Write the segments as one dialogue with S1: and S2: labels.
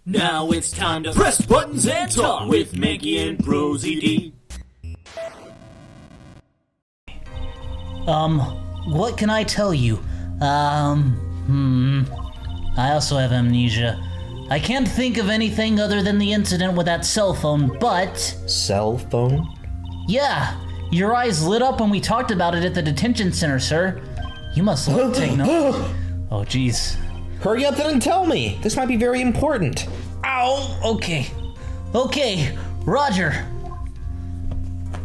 S1: Now it's time to press buttons and talk with Manky and ProZD.
S2: What can I tell you? I also have amnesia. I can't think of anything other than the incident with that cell phone, but...
S3: Cell phone?
S2: Yeah, your eyes lit up when we talked about it at the detention center, sir. You must take note. Oh, jeez.
S3: Hurry up and tell me. This might be very important.
S2: Ow, okay. Okay, Roger.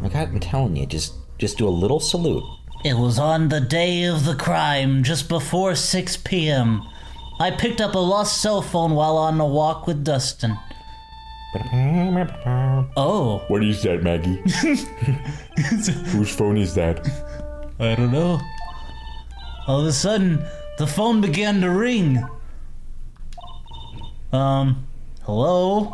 S3: I'm telling you, just do a little salute.
S2: It was on the day of the crime, just before 6 p.m. I picked up a lost cell phone while on a walk with Dustin. Oh.
S4: What is that, Maggie? Whose phone is that?
S2: I don't know. All of a sudden, the phone began to ring. Hello?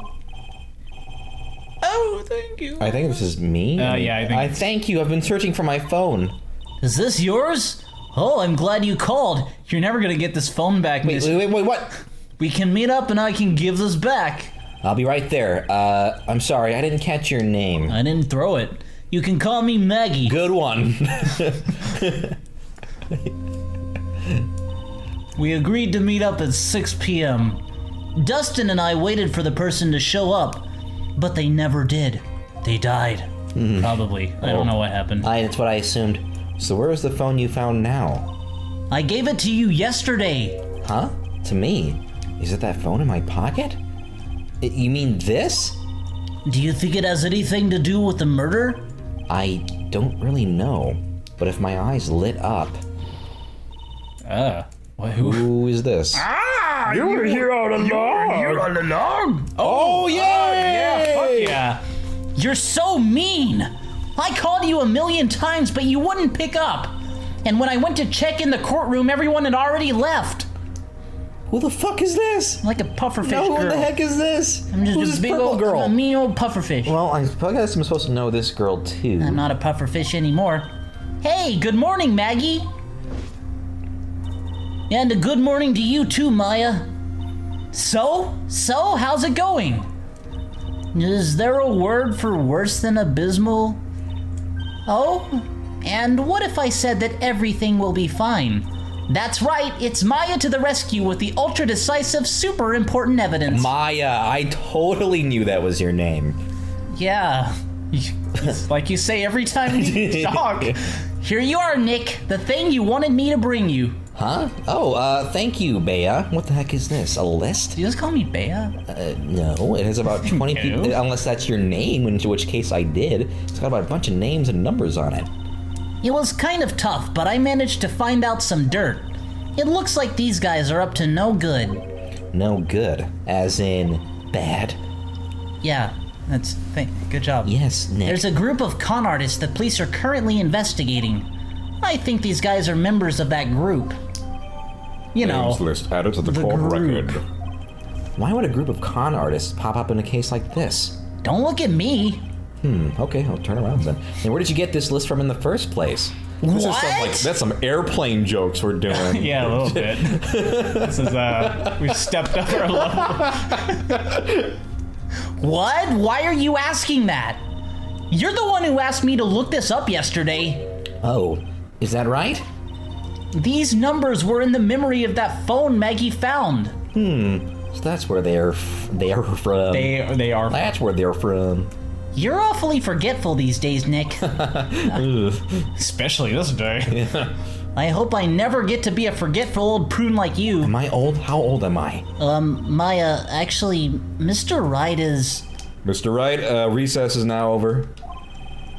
S2: Oh, thank you.
S3: I think this is me.
S5: Yeah, I think
S3: I thank you. I've been searching for my phone.
S2: Is this yours? Oh, I'm glad you called. You're never gonna get this phone back, miss.
S3: Wait, what?
S2: We can meet up and I can give this back.
S3: I'll be right there. I'm sorry, I didn't catch your name.
S2: I didn't throw it. You can call me Maggie.
S3: Good one.
S2: We agreed to meet up at 6 p.m. Dustin and I waited for the person to show up, but they never did. They died. Probably. I don't know what happened.
S3: That's what I assumed. So where is the phone you found now?
S2: I gave it to you yesterday.
S3: Huh? To me? Is it that phone in my pocket? You mean this?
S2: Do you think it has anything to do with the murder?
S3: I don't really know, but if my eyes lit up... Who is this?
S5: You were here all along. You're all along.
S3: Oh, yeah!
S5: Yeah, fuck yeah.
S2: You're so mean. I called you a million times, but you wouldn't pick up. And when I went to check in the courtroom, everyone had already left.
S3: Who the fuck is this?
S2: Like a pufferfish
S3: No,
S2: girl.
S3: who the heck is this?
S2: I'm just
S3: Who's
S2: a
S3: this
S2: big
S3: purple
S2: old,
S3: girl?
S2: a mean old pufferfish.
S3: Well, I guess I'm supposed to know this girl too.
S2: I'm not a pufferfish anymore. Hey, good morning, Maggie. And a good morning to you too, Maya. So, how's it going? Is there a word for worse than abysmal? Oh, and what if I said that everything will be fine? That's right, it's Maya to the rescue with the ultra-decisive, super important evidence.
S3: Maya, I totally knew that was your name.
S2: Yeah,
S5: It's like you say every time we talk.
S2: Here you are, Nick, the thing you wanted me to bring you.
S3: Huh? Oh, thank you, Bea. What the heck is this? A list?
S2: Do you just call me Bea?
S3: No, it has about 20 people, unless that's your name, in which case I did. It's got about a bunch of names and numbers on it.
S2: It was kind of tough, but I managed to find out some dirt. It looks like these guys are up to no good.
S3: No good, as in bad.
S2: Yeah, good job.
S3: Yes, Nick.
S2: There's a group of con artists the police are currently investigating. I think these guys are members of that group. You know,
S4: Names list added to the court
S2: group.
S4: record.
S3: Why would a group of con artists pop up in a case like this?
S2: Don't look at me.
S3: Okay, I'll turn around then. And where did you get this list from in the first place?
S4: This
S2: What?
S4: is that's some airplane jokes we're doing.
S5: Yeah, a little bit. This is we've stepped up our level.
S2: What? Why are you asking that? You're the one who asked me to look this up yesterday.
S3: Oh, is that right?
S2: These numbers were in the memory of that phone Maggie found.
S3: So that's where they're from.
S5: They are.
S3: That's where they're from.
S2: You're awfully forgetful these days, Nick.
S5: Especially this day.
S2: I hope I never get to be a forgetful old prune like you.
S3: Am I old? How old am I?
S2: Maya, actually, Mr. Wright is...
S4: Mr. Wright, recess is now over.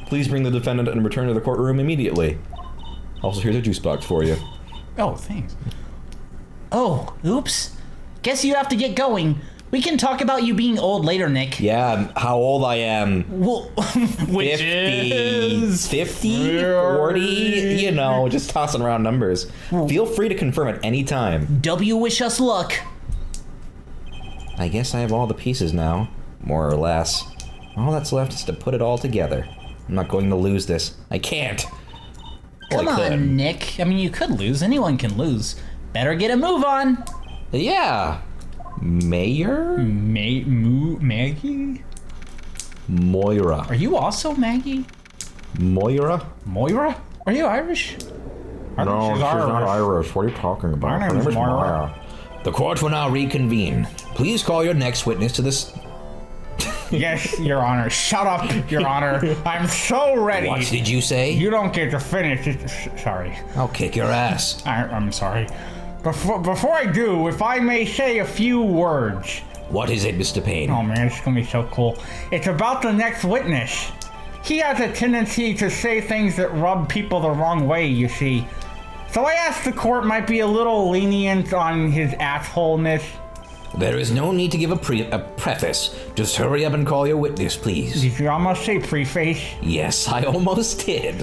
S4: Please bring the defendant and return to the courtroom immediately. Also, here's a juice box for you.
S5: Oh, thanks.
S2: Oh, oops. Guess you have to get going. We can talk about you being old later, Nick.
S3: Yeah, how old I am.
S2: Well,
S5: Which
S3: 50,
S5: is
S3: 50, 40, you know, just tossing around numbers. Feel free to confirm at any time.
S2: W wish us luck.
S3: I guess I have all the pieces now, more or less. All that's left is to put it all together. I'm not going to lose this. I can't. Well,
S2: Come
S3: I could.
S2: on, Nick. I mean, you could lose. Anyone can lose. Better get a move on.
S3: Yeah. Mayor?
S5: Maggie?
S3: Moira.
S2: Are you also Maggie?
S3: Moira?
S5: Moira? Are you Irish? I think
S3: No, she's not Irish. What are you talking about?
S5: My
S3: Her
S5: name's
S3: name is
S5: Moira.
S3: The court will now reconvene. Please call your next witness to this.
S5: Yes, Your Honor. Shut up, Your Honor. I'm so ready.
S3: What did you say?
S5: You don't get to finish. Sorry.
S3: I'll kick your ass.
S5: I'm sorry. Before I do, if I may say a few words.
S3: What is it, Mr. Payne?
S5: Oh man, it's gonna be so cool. It's about the next witness. He has a tendency to say things that rub people the wrong way, you see. So I asked the court might be a little lenient on his assholeness.
S3: There is no need to give a preface. Just hurry up and call your witness, please.
S5: Did you almost say preface?
S3: Yes, I almost did.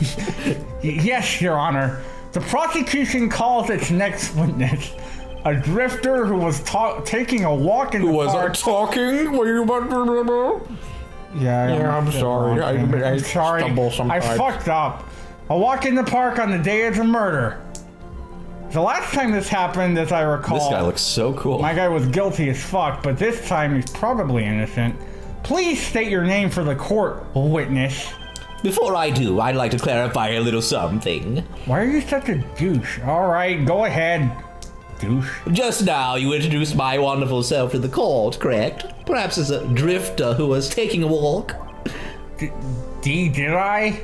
S5: Yes, Your Honor. The prosecution calls its next witness a drifter who was taking a walk in the park.
S3: talking? Were you about to...
S5: Yeah,
S3: I'm sorry. I
S5: sorry.
S3: stumble sometimes.
S5: I fucked up. A walk in the park on the day of the murder. The last time this happened, as I recall,
S3: This guy looks so cool.
S5: my guy was guilty as fuck, but this time he's probably innocent. Please state your name for the court, witness.
S3: Before I do, I'd like to clarify a little something.
S5: Why are you such a douche? Alright, go ahead, douche.
S3: Just now, you introduced my wonderful self to the court, correct? Perhaps as a drifter who was taking a walk.
S5: Did I?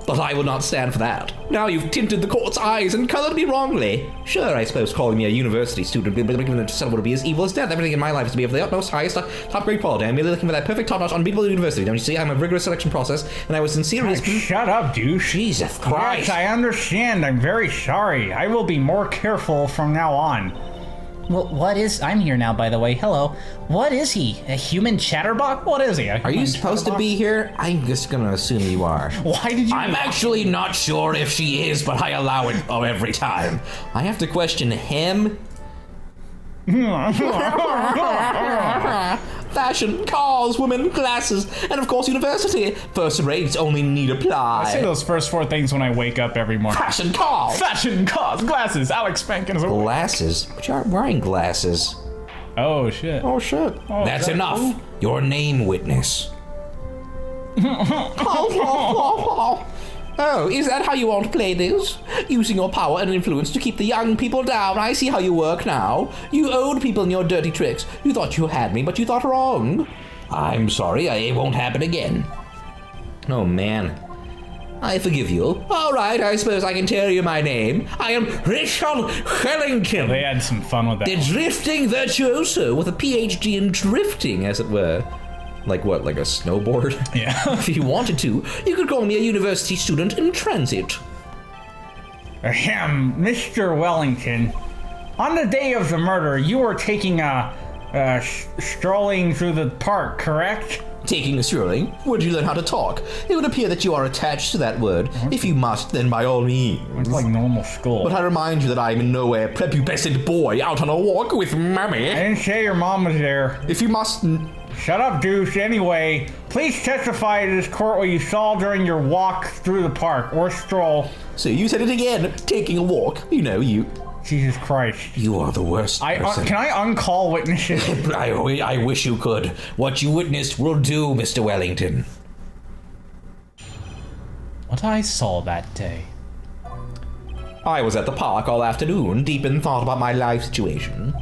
S3: But I will not stand for that. Now you've tinted the court's eyes and colored me wrongly. Sure, I suppose calling me a university student would be as evil as death. Everything in my life is to be of the utmost, highest, top-grade quality. I'm merely looking for that perfect top-notch, unbeatable university. Don't you see? I'm a rigorous selection process, and I was sincerely...
S5: Shut up, douche.
S3: Jesus Christ.
S5: Yes, I understand. I'm very sorry. I will be more careful from now on.
S2: Well, what is... I'm here now, by the way. Hello. What is he? A human chatterbox? What is he?
S3: Are you supposed to be here? I'm just gonna assume you are.
S5: Why did you...
S3: I'm actually not sure if she is, but I allow it every time. I have to question him. Fashion, cars, women, glasses, and of course university. First rates only need apply.
S5: I say those first four things when I wake up every morning.
S3: Fashion, cars.
S5: Fashion, cars, glasses, Alex Spankins.
S3: Glasses? But you aren't wearing glasses.
S5: Oh, shit.
S3: Oh, shit. That's enough.
S5: Cool?
S3: Your name, witness. Oh, is that how you want to play this? Using your power and influence to keep the young people down. I see how you work now. You owed people in your dirty tricks. You thought you had me, but you thought wrong. I'm sorry, it won't happen again. Oh, man. I forgive you. All right, I suppose I can tell you my name. I am Richard Hellington.
S5: They had some fun with that.
S3: The drifting virtuoso with a PhD in drifting, as it were. Like what, like a snowboard?
S5: Yeah.
S3: If you wanted to, you could call me a university student in transit.
S5: Ahem, Mr. Wellington. On the day of the murder, you were taking strolling through the park, correct?
S3: Taking a strolling? Would you learn how to talk? It would appear that you are attached to that word. If you must, then by all means.
S5: It's like normal school.
S3: But I remind you that I am in no way a prepubescent boy out on a walk with
S5: I
S3: Mammy.
S5: didn't say your mom was there.
S3: If you must...
S5: Shut up, douche. Anyway, please testify to this court what you saw during your walk through the park, or stroll.
S3: So you said it again, taking a walk. You know, you...
S5: Jesus Christ.
S3: You are the worst person.
S5: Can I uncall witnesses?
S3: I wish you could. What you witnessed will do, Mr. Wellington.
S2: What I saw that day.
S3: I was at the park all afternoon, deep in thought about my life situation.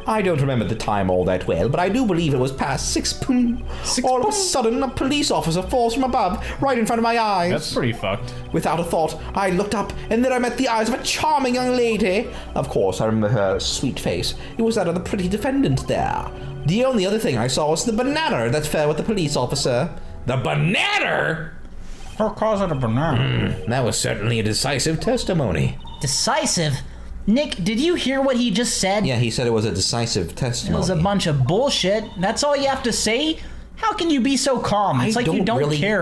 S3: I don't remember the time all that well, but I do believe it was past 6 p.m. All of a sudden, a police officer falls from above, right in front of my eyes.
S5: That's pretty fucked.
S3: Without a thought, I looked up, and there I met the eyes of a charming young lady. Of course, I remember her sweet face. It was that of the pretty defendant there. The only other thing I saw was the banana that fell with the police officer. The banana?
S5: Who calls it a banana?
S3: That was certainly a decisive testimony.
S2: Decisive? Nick, did you hear what he just said?
S3: Yeah, he said it was a decisive
S2: It
S3: testimony.
S2: was a bunch of bullshit. That's all you have to say? How can you be so calm? It's like you don't
S3: really
S2: care.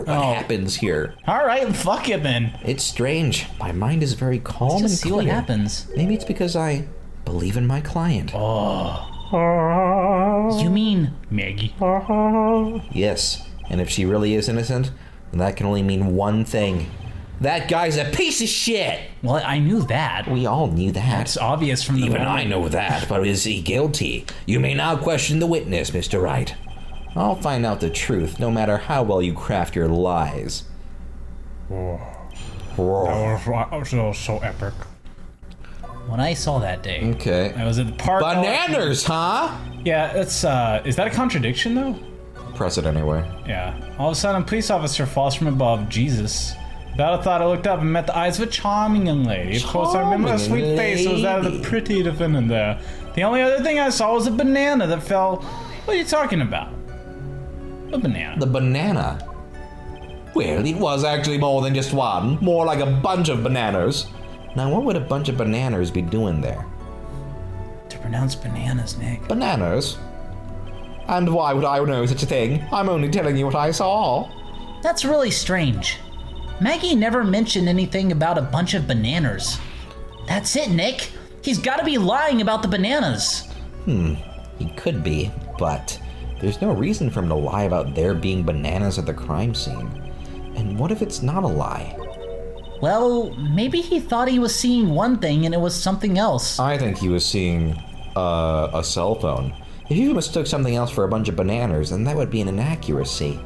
S3: What happens here.
S2: All right, fuck it then.
S3: It's strange. My mind is very calm
S2: Let's
S3: and
S2: just see
S3: clear.
S2: what happens.
S3: Maybe it's because I believe in my client.
S2: You mean Maggie?
S3: Yes, and if she really is innocent, then that can only mean one thing. That guy's a piece of shit.
S2: Well, I knew that.
S3: We all knew that.
S2: It's obvious from the
S3: Even
S2: moment.
S3: I know that, but is he guilty? You may now question the witness, Mr. Wright. I'll find out the truth, no matter how well you craft your lies.
S5: That was so epic.
S2: When I saw that day,
S3: Okay.
S2: I was at the park.
S3: Bananas, huh?
S5: Yeah, it's is that a contradiction though?
S4: Press it anyway.
S5: Yeah. All of a sudden, a police officer falls from above. Jesus. Without a thought, I looked up and met the eyes of a charming young lady. Of course, I remember the sweet face. It was that of the pretty defendant there. The only other thing I saw was a banana that fell. What are you talking about? A banana.
S3: The banana. Well, it was actually more than just one. More like a bunch of bananas. Now, what would a bunch of bananas be doing there?
S2: To pronounce bananas, Nick.
S3: Bananas? And why would I know such a thing? I'm only telling you what I saw.
S2: That's really strange. Maggie never mentioned anything about a bunch of bananas. That's it, Nick. He's got to be lying about the bananas.
S3: He could be, but there's no reason for him to lie about there being bananas at the crime scene. And what if it's not a lie?
S2: Well, maybe he thought he was seeing one thing and it was something else.
S4: I think he was seeing a cell phone.
S3: If you mistook something else for a bunch of bananas, then that would be an inaccuracy.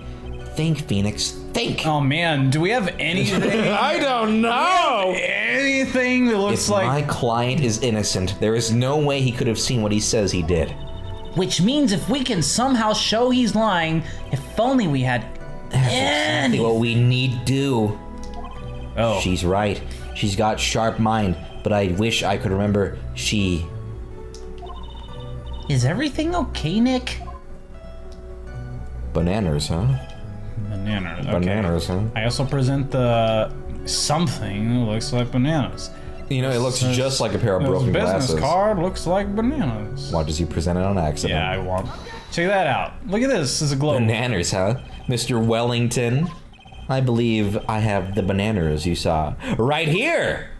S3: Think, Phoenix, think!
S5: Oh man, do we have anything?
S3: I don't know!
S5: Anything that looks
S3: If
S5: like.
S3: my client is innocent, there is no way he could have seen what he says he did.
S2: Which means if we can somehow show he's lying, if only we had
S3: That's exactly what we need to do.
S5: Oh.
S3: She's right. She's got sharp mind, but I wish I could remember she...
S2: Is everything okay, Nick?
S4: Bananas, huh?
S5: Bananas. Okay.
S4: Bananas, huh?
S5: I also present the something that looks like bananas.
S4: You know, it looks just like a pair of
S5: This
S4: broken
S5: business
S4: glasses.
S5: card looks like bananas.
S4: Why does he present it on accident?
S5: Yeah, I want. Check that out. Look at this. This is a globe.
S3: Bananas, huh? Mr. Wellington? I believe I have the bananas you saw right here.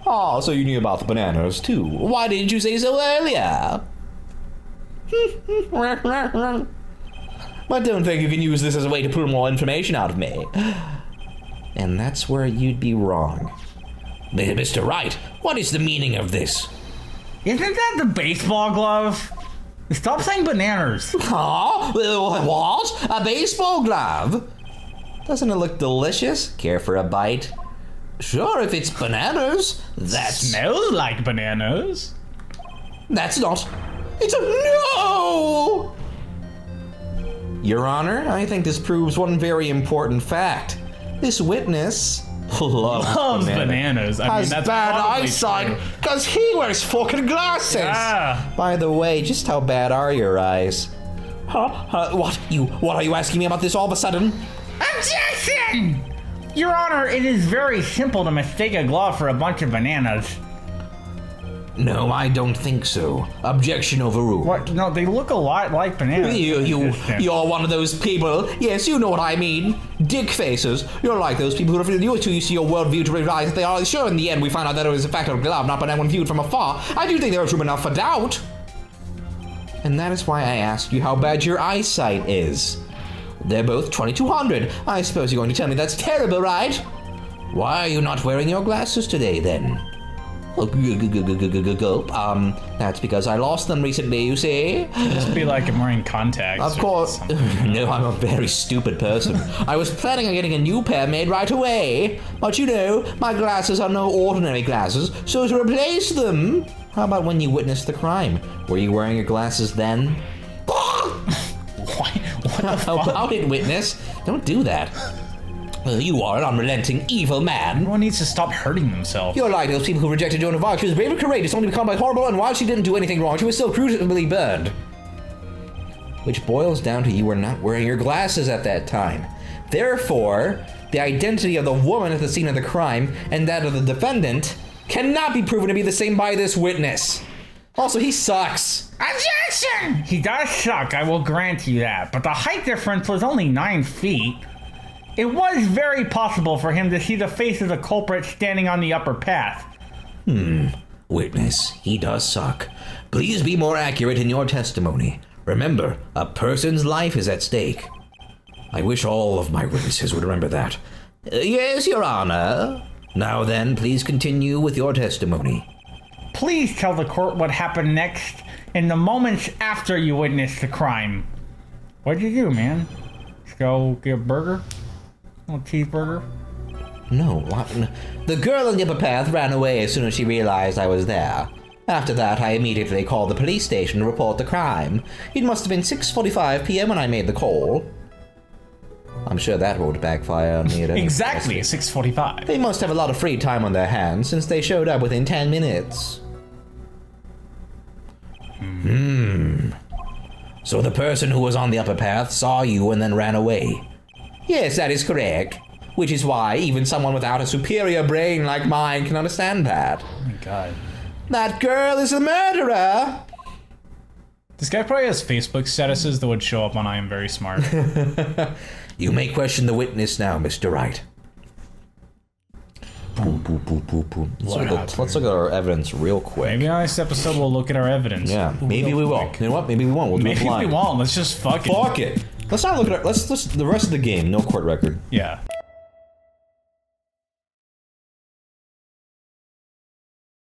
S4: Oh, so you knew about the bananas, too.
S3: Why didn't you say so earlier? But don't think you can use this as a way to pull more information out of me. And that's where you'd be wrong. Mr. Wright, what is the meaning of this?
S5: Isn't that the baseball glove? Stop saying bananas.
S3: Huh? What? A baseball glove? Doesn't it look delicious? Care for a bite? Sure, if it's bananas.
S5: Smells like bananas.
S3: That's not. It's a no!
S4: Your Honor, I think this proves one very important fact. This witness
S5: Loves bananas. I mean,
S3: Has
S5: that's
S3: bad
S5: probably
S3: eyesight
S5: true.
S3: because he wears fucking glasses.
S5: Yeah.
S4: By the way, just how bad are your eyes?
S3: Huh? What are you asking me about this all of a sudden?
S5: Objection! Your Honor, it is very simple to mistake a glove for a bunch of bananas.
S3: No, I don't think so. Objection overruled.
S5: What? No, they look a lot like bananas.
S3: You're one of those people. Yes, you know what I mean. Dick faces. You're like those people who you're too used to your worldview to realize that they are. Sure, in the end, we find out that it was a fact of glove, not banana when viewed from afar. I do think there is room enough for doubt. And that is why I asked you how bad your eyesight is. They're both 2200. I suppose you're going to tell me that's terrible, right? Why are you not wearing your glasses today, then? That's because I lost them recently, you see?
S5: Just be like I'm wearing contacts.
S3: Of course. No, I'm a very stupid person. I was planning on getting a new pair made right away. But you know, my glasses are no ordinary glasses, so to replace them... How about when you witnessed the crime? Were you wearing your glasses then?
S5: What the
S3: How
S5: fuck?
S3: about it, witness? Don't do that. You are an unrelenting, evil man.
S5: Everyone needs to stop hurting themselves.
S3: You're like those people who rejected Joan of Arc. She was brave and courageous, only to become horrible, and while she didn't do anything wrong, she was still crucially burned. Which boils down to you were not wearing your glasses at that time. Therefore, the identity of the woman at the scene of the crime and that of the defendant cannot be proven to be the same by this witness. Also, he sucks.
S5: Objection! He does suck, I will grant you that, but the height difference was only 9 feet. It was very possible for him to see the face of the culprit standing on the upper path.
S3: Witness, he does suck. Please be more accurate in your testimony. Remember, a person's life is at stake. I wish all of my witnesses would remember that. Yes, Your Honor. Now then, please continue with your testimony.
S5: Please tell the court what happened next in the moments after you witnessed the crime. What'd you do, man? Just go get a burger? A little cheeseburger?
S3: No, what? The girl on the upper path ran away as soon as she realized I was there. After that, I immediately called the police station to report the crime. It must have been 6:45 p.m. when I made the call. I'm sure that won't backfire on me at any
S6: Exactly, 6:45.
S3: They must have a lot of free time on their hands since they showed up within 10 minutes. So the person who was on the upper path saw you and then ran away. Yes, that is correct. Which is why even someone without a superior brain like mine can understand that.
S6: Oh my god.
S3: That girl is a murderer!
S6: This guy probably has Facebook statuses that would show up on I Am Very Smart.
S3: You may question the witness now, Mr. Wright.
S4: Let's look at our evidence real quick.
S5: Maybe on this episode we'll look at our evidence.
S4: Yeah, maybe we will. You know what? Maybe we won't. We'll do it
S5: Maybe we
S4: blind.
S5: won't. Let's just fuck it.
S4: Fuck it. Let's not look at our. Let's the rest of the game. No court record.
S5: Yeah.